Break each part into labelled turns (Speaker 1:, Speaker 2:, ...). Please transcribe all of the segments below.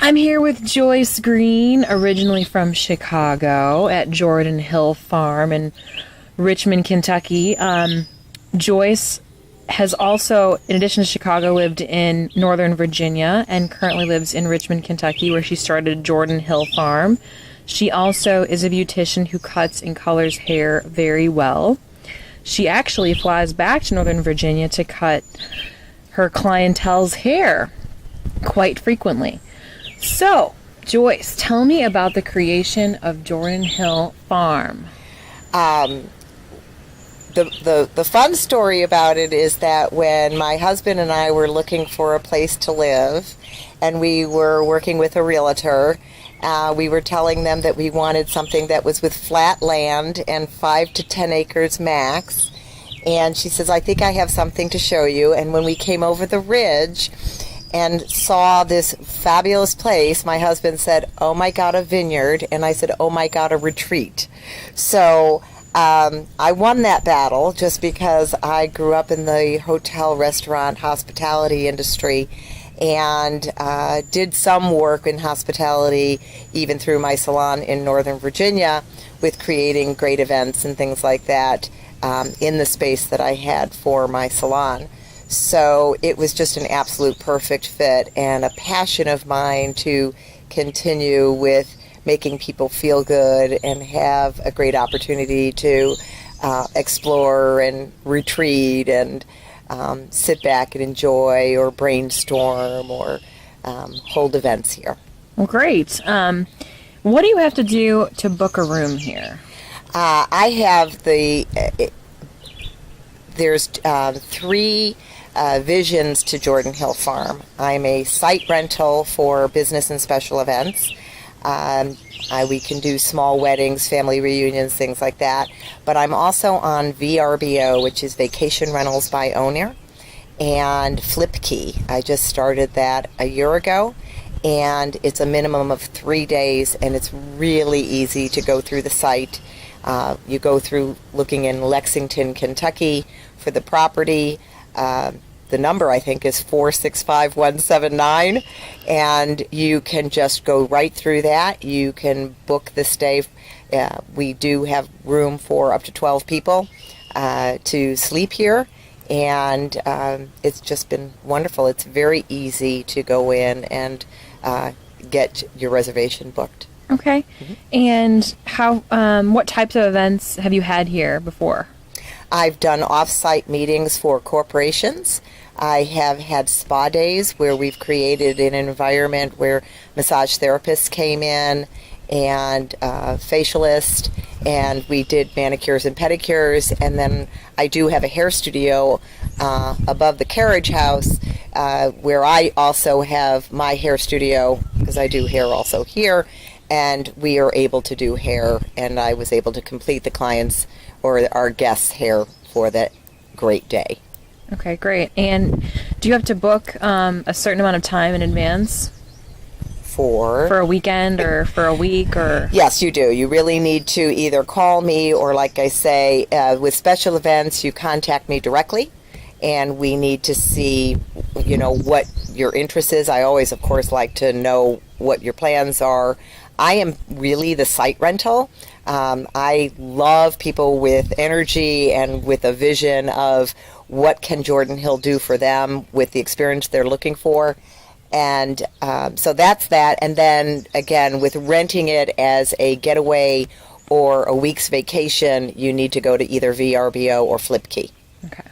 Speaker 1: I'm here with Joyce Green, originally from Chicago, at Jordan Hill Farm in Richmond, Kentucky. Joyce has also, in addition to Chicago, lived in Northern Virginia and currently lives in Richmond, Kentucky, where she started Jordan Hill Farm. She also is a beautician who cuts and colors hair very well. She actually flies back to Northern Virginia to cut her clientele's hair quite frequently. So, Joyce, tell me about the creation of Jordan Hill Farm.
Speaker 2: The fun story about it is that when my husband and I were looking for a place to live, and we were working with a realtor, we were telling them that we wanted something that was with flat land and 5 to 10 acres max. And she says, I think I have something to show you. And when we came over the ridge and saw this fabulous place, my husband said, oh my God, a vineyard. And I said, oh my God, a retreat. So I won that battle just because I grew up in the hotel, restaurant, hospitality industry, and did some work in hospitality even through my salon in Northern Virginia with creating great events and things like that in the space that I had for my salon. So it was just an absolute perfect fit and a passion of mine to continue with making people feel good and have a great opportunity to explore and retreat and sit back and enjoy or brainstorm or hold events here.
Speaker 1: Well, great. What do you have to do to book a room here?
Speaker 2: I have there's 3 visions to Jordan Hill Farm. I'm a site rental for business and special events. We can do small weddings, family reunions, things like that. But I'm also on VRBO, which is Vacation Rentals by Owner, and Flipkey. I just started that a year ago, and it's a minimum of 3 days, and it's really easy to go through the site. You go through looking in Lexington, Kentucky for the property. The number, I think, is 465179, and you can just go right through that. You can book the stay. We do have room for up to 12 people to sleep here, and it's just been wonderful. It's very easy to go in and get your reservation booked.
Speaker 1: Okay. Mm-hmm. And what types of events have you had here before?
Speaker 2: I've done off-site meetings for corporations. I have had spa days where we've created an environment where massage therapists came in and facialists, and we did manicures and pedicures. And then I do have a hair studio above the carriage house where I also have my hair studio, because I do hair also here, and we are able to do hair, and I was able to complete the clients' or our guests' hair for that great day.
Speaker 1: Okay, great. And do you have to book a certain amount of time in advance? For a weekend or for a week? Or
Speaker 2: Yes, you do. You really need to either call me or, like I say, with special events, you contact me directly, and we need to see, what your interest is. I always, of course, like to know what your plans are. I am really the site rental. I love people with energy and with a vision of what can Jordan Hill do for them with the experience they're looking for. And so that's that. And then, again, with renting it as a getaway or a week's vacation, you need to go to either VRBO or Flipkey.
Speaker 1: Okay.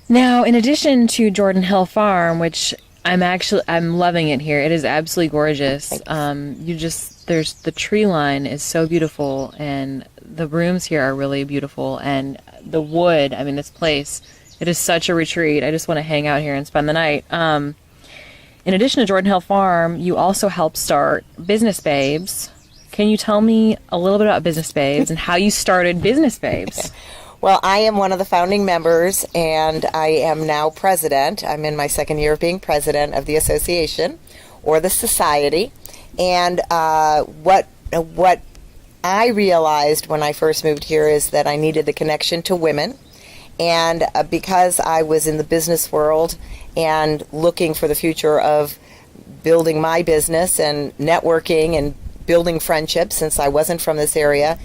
Speaker 1: Now, in addition to Jordan Hill Farm, which I'm loving it here. It is absolutely gorgeous. There's the tree line is so beautiful, and the rooms here are really beautiful, and the wood. This place, it is such a retreat. I just want to hang out here and spend the night. In addition to Jordan Hill Farm, you also help start Business Babes. Can you tell me a little bit about Business Babes and how you started Business Babes?
Speaker 2: Well, I am one of the founding members, and I am now president. I'm in my second year of being president of the association or the society. And what I realized when I first moved here is that I needed the connection to women. And because I was in the business world and looking for the future of building my business and networking and building friendships, since I wasn't from this area,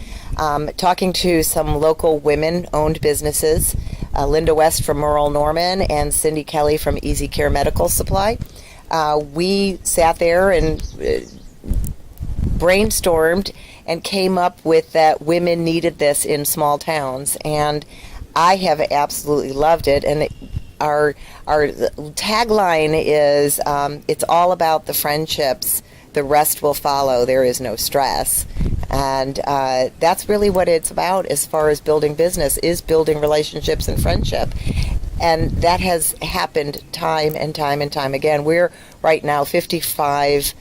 Speaker 2: talking to some local women-owned businesses, Linda West from Merle Norman and Cindy Kelly from Easy Care Medical Supply. We sat there and brainstormed and came up with that women needed this in small towns, and I have absolutely loved it. And our tagline is it's all about the friendships, the rest will follow, there is no stress. And that's really what it's about as far as building business, is building relationships and friendship. And that has happened time and time and time again. We're right now 55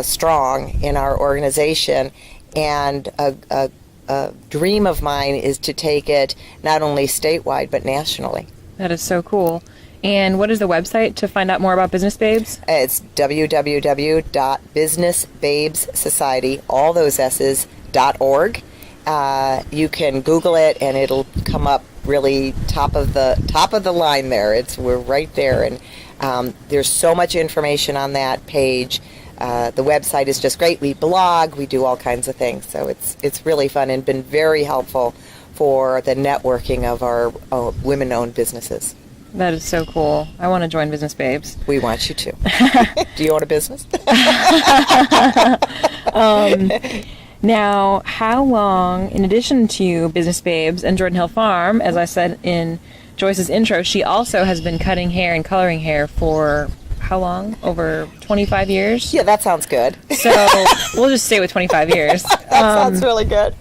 Speaker 2: strong in our organization, and a dream of mine is to take it not only statewide but nationally.
Speaker 1: That is so cool. And what is the website to find out more about Business Babes?
Speaker 2: It's www.businessbabessociety, all those S's.org. You can Google it and it'll come up really top of the line there. We're right there, and there's so much information on that page. The website is just great. We blog, we do all kinds of things, so it's really fun and been very helpful for the networking of our women-owned businesses.
Speaker 1: That is so cool. I want to join Business Babes.
Speaker 2: We want you to. Do you own a business?
Speaker 1: Now, how long, in addition to Business Babes and Jordan Hill Farm, as I said in Joyce's intro, she also has been cutting hair and coloring hair for how long? Over 25 years?
Speaker 2: Yeah, that sounds good.
Speaker 1: So we'll just stay with 25 years.
Speaker 2: That sounds really good.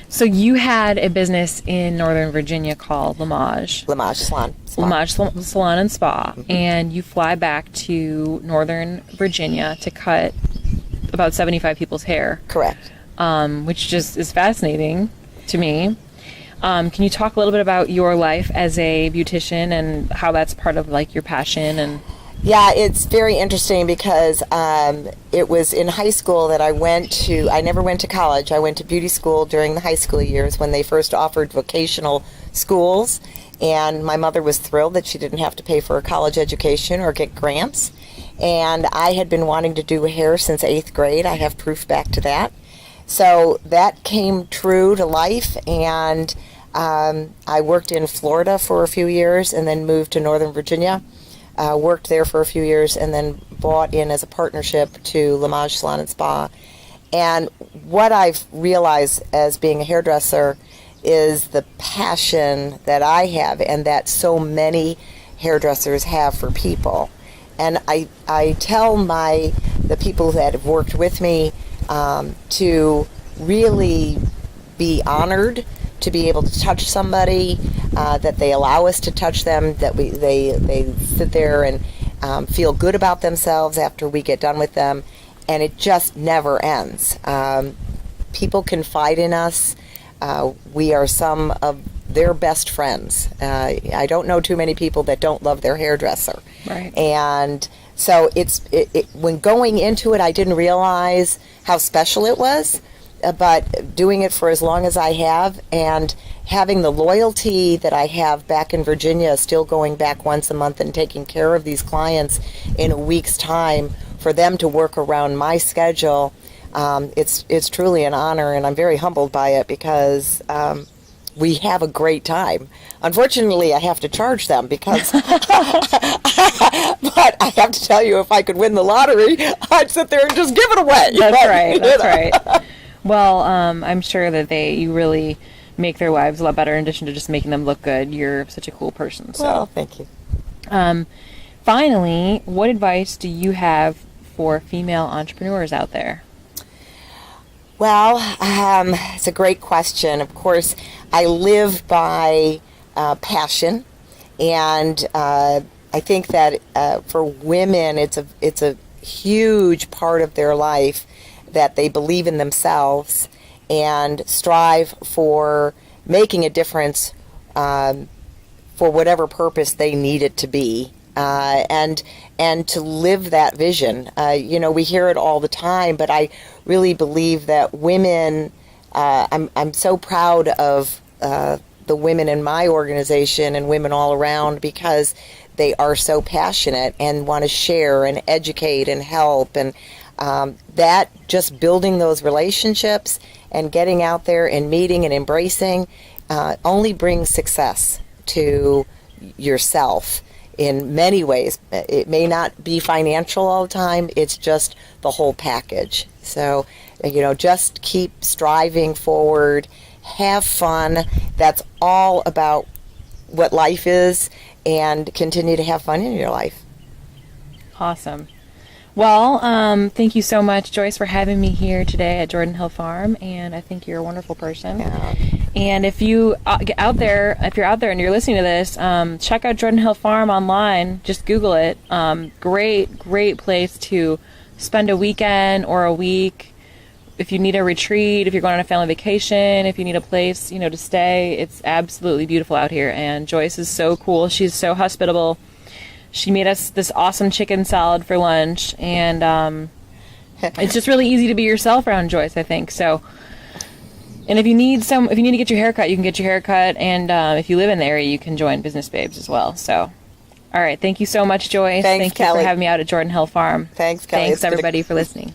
Speaker 1: So you had a business in Northern Virginia called Lamage.
Speaker 2: Lamage Salon.
Speaker 1: Lamage Salon and Spa. Mm-hmm. And you fly back to Northern Virginia to cut about 75 people's hair.
Speaker 2: Correct.
Speaker 1: Which just is fascinating to me. Can you talk a little bit about your life as a beautician and how that's part of like your passion? And
Speaker 2: yeah, it's very interesting because it was in high school that I never went to college. I went to beauty school during the high school years when they first offered vocational schools, and my mother was thrilled that she didn't have to pay for a college education or get grants. And I had been wanting to do hair since 8th grade. I have proof back to that. So that came true to life, and I worked in Florida for a few years and then moved to Northern Virginia. Worked there for a few years and then bought in as a partnership to Lamage Salon and Spa. And what I've realized as being a hairdresser is the passion that I have and that so many hairdressers have for people. And I tell the people that have worked with me to really be honored to be able to touch somebody, that they allow us to touch them, that they sit there and feel good about themselves after we get done with them, and it just never ends. People confide in us. We are some of their best friends. I don't know too many people that don't love their hairdresser.
Speaker 1: Right.
Speaker 2: And so when going into it, I didn't realize how special it was. But doing it for as long as I have and having the loyalty that I have back in Virginia, still going back once a month and taking care of these clients in a week's time for them to work around my schedule, it's truly an honor, and I'm very humbled by it because we have a great time. Unfortunately, I have to charge them because, but I have to tell you, if I could win the lottery, I'd sit there and just give it away.
Speaker 1: That's right. That's right. Well, I'm sure that you really make their lives a lot better in addition to just making them look good. You're such a cool person. So.
Speaker 2: Well, thank you.
Speaker 1: Finally, what advice do you have for female entrepreneurs out there?
Speaker 2: Well, it's a great question. Of course, I live by passion, and I think that for women, it's a huge part of their life that they believe in themselves and strive for making a difference for whatever purpose they need it to be, and to live that vision. We hear it all the time, but I really believe that women, I'm so proud of the women in my organization and women all around, because they are so passionate and want to share and educate and help, and that just building those relationships and getting out there and meeting and embracing only brings success to yourself in many ways. It may not be financial all the time, it's just the whole package. So, just keep striving forward, have fun. That's all about what life is, and continue to have fun in your life.
Speaker 1: Awesome. Well, thank you so much, Joyce, for having me here today at Jordan Hill Farm, and I think you're a wonderful person.
Speaker 2: Yeah.
Speaker 1: And if you get out there, if you're out there and you're listening to this, check out Jordan Hill Farm online. Just Google it. Great place to spend a weekend or a week. If you need a retreat, if you're going on a family vacation, if you need a place, to stay, it's absolutely beautiful out here. And Joyce is so cool. She's so hospitable. She made us this awesome chicken salad for lunch, and it's just really easy to be yourself around Joyce, I think. So, and if you need to get your hair cut, you can get your hair cut, and if you live in the area, you can join Business Babes as well. So, all right, thank you so much, Joyce.
Speaker 2: Thanks,
Speaker 1: thank you
Speaker 2: Kelly.
Speaker 1: for having me out at Jordan Hill Farm.
Speaker 2: Thanks, Kelly.
Speaker 1: Thanks, everybody, for listening.